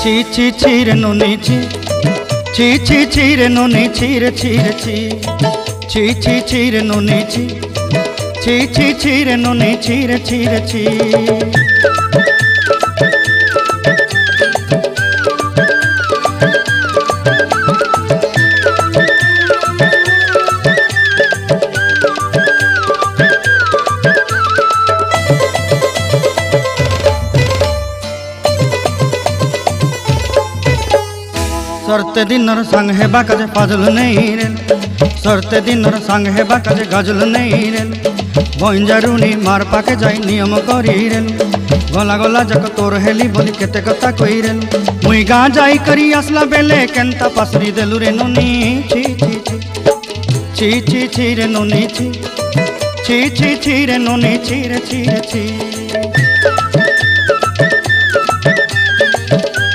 ছি ছি ছি রে নুনি ছি ছি ছি ছি রে নুনি ছি রে ছি রে ছি ছি ছি ছি রে নুনি ছি ছি ছি ছি রে নুনি ছি রে ছি রে ছি। सरते दिनर संग हेबा काजे फाजल नहीं रेल सरते दिनर संग हेबा काजे गजल नहीं रेल बंजारुनी मार पाके जाई नियम करी रेल गला गला जक तोर हेली बोली केते कथा कई रेल मुई गा जाई करी आसला बेले केंता पासरी देलु रे नुनी छी छी छी छी छी रे नुनी छी छी छी छी रे नुनी छी रे छी रे छी।